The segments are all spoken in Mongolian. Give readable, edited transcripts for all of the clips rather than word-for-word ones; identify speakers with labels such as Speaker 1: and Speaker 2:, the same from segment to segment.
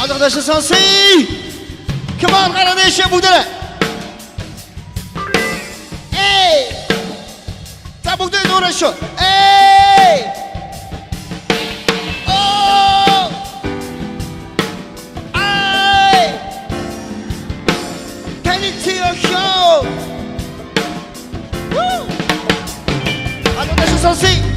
Speaker 1: Arkadaşı Sansi. Come on, kardeşim burada. Hey. Ta burada uğraşıyor. Hey. Oh. Ay. Tanıtıyor show. Woo. Arkadaşı Sansi.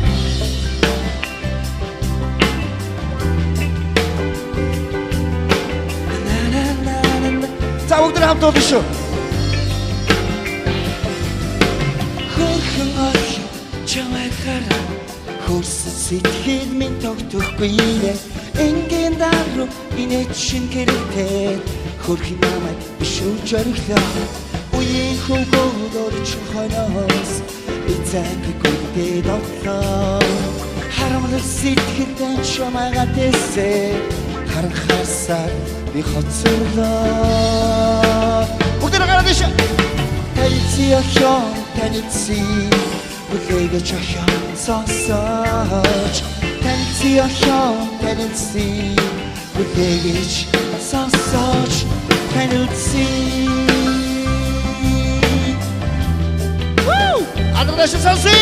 Speaker 1: Tavukları hamd oluşu. Хөрхөн ой чамайг хараа хөрс сэтгэл минь тогтохгүй нэ энгийн даруу инээч шин гэрэлтэй хөрхөн намайг бишүүж ориглоо үеийн хөвгүүд орч хойноос эцэггүй доглоо харамлал сэтгэлдэн чамайга тэсээ харахасаар би хоцорлоо бүгд гараад иш танилциохоо танилци бүлээгэж охоо сонсооч танилциохоо танилци бүлээгэж сонсооч танилци Woo! Arkadaşlar Sansi!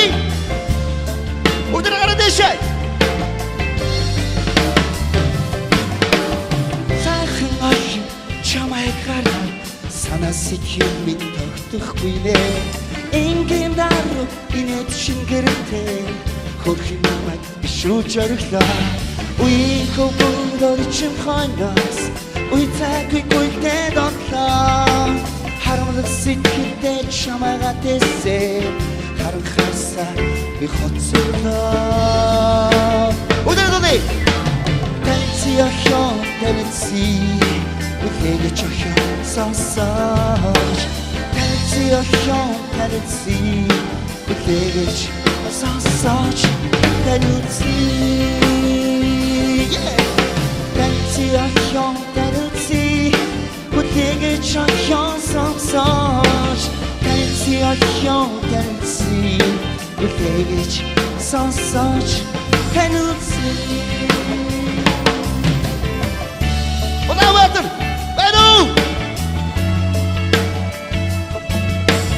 Speaker 1: Бүгд гараад иш чамайг хараад санаасыг минь тогтохгүй нэ энгийн даруу инээд шин гэрэлтэй хөрхөн намайг бишүүж ориглоо үеийн хөвгүүд орч хойноос үе цаггүй гүйтэй дотлоо харамлал сэтгэлдээ чамайга тэсээ харанхаасаа би хоцорлоо Үдэрдүний танилциохоо танилци бүлээгэж охоо сонсооч танилциохоо танилци бүлээгэж сонсооч танилци танилциохоо танилци бүлээгэж охоо сонсооч танилциохоо танилци бүлээгэж сонсооч танилци Onawatır, Bedu,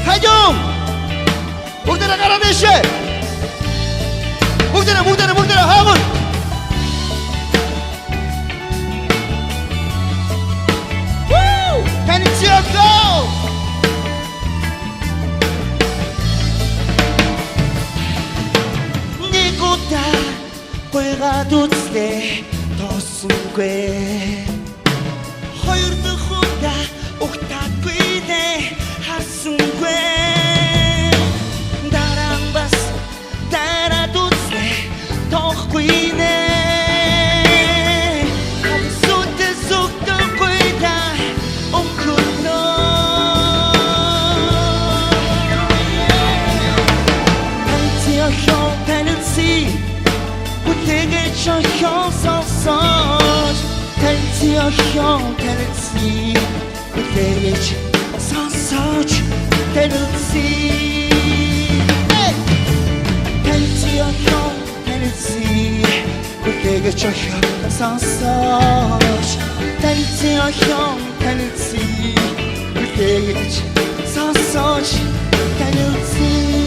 Speaker 1: Hacım, Muhtara Karadeşe, Muhtara, Hamur. Woo, Tanıtıyorko. Nikuta, koyga tutse, tosunque. Хоёрдох удаа ухтаагүй нэ харсангүй дараан бас дараад үзлээ тоохгүй нэ хавсуутай зүгтөхгүй да өнгөрнө танциохоо танци бүтээгэж охоо сонсооч танциохоо танци бүтээгэж сонсооч танци танциохоо танци бүтээгэж охоо сонсооч танциохоо танци бүтээгэж сонсооч танци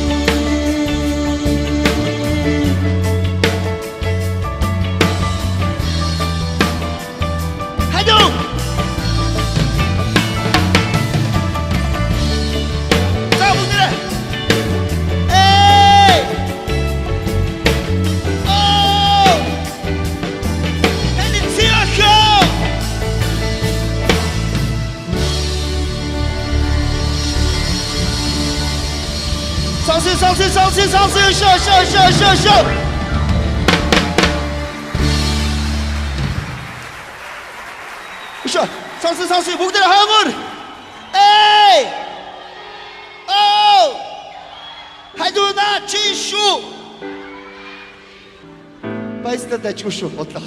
Speaker 1: Show. Sansi, бүгд хаамар. Эй! Oh! Хайдуна чишу. Байстаа чишу бодлоо.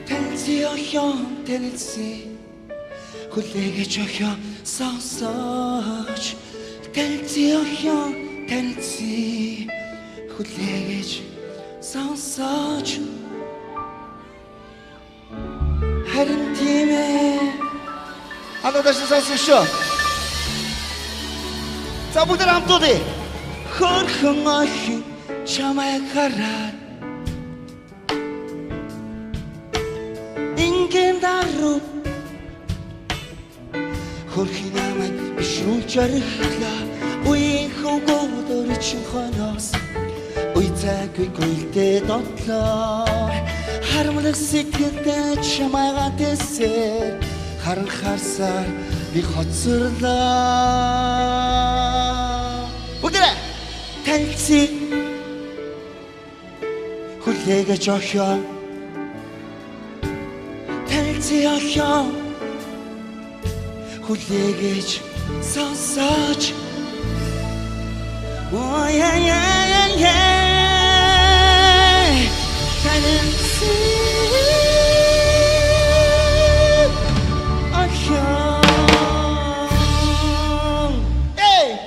Speaker 1: Танциохоо танци хүлээгэж охоо сонсооч танциохоо танци хүлээгэж сонсооч
Speaker 2: 다른 팀에
Speaker 1: 하나 다시 선수쇼 자 무대를 함께 돼
Speaker 2: 허흥어히 자마카라 인겐다루 허히나만 비슈자르가 우이호고도를 칭환어스 우이자귀 꿀때 덧러 하루를 시켰대 자마가 됐세 하른 харсаар би хоцорлоо
Speaker 1: 무대를
Speaker 2: таньцыг хүлээгэж охио таньцыг охио хүлээгэж сонсож
Speaker 1: охио 에이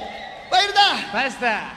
Speaker 1: 바이르다
Speaker 3: Basta!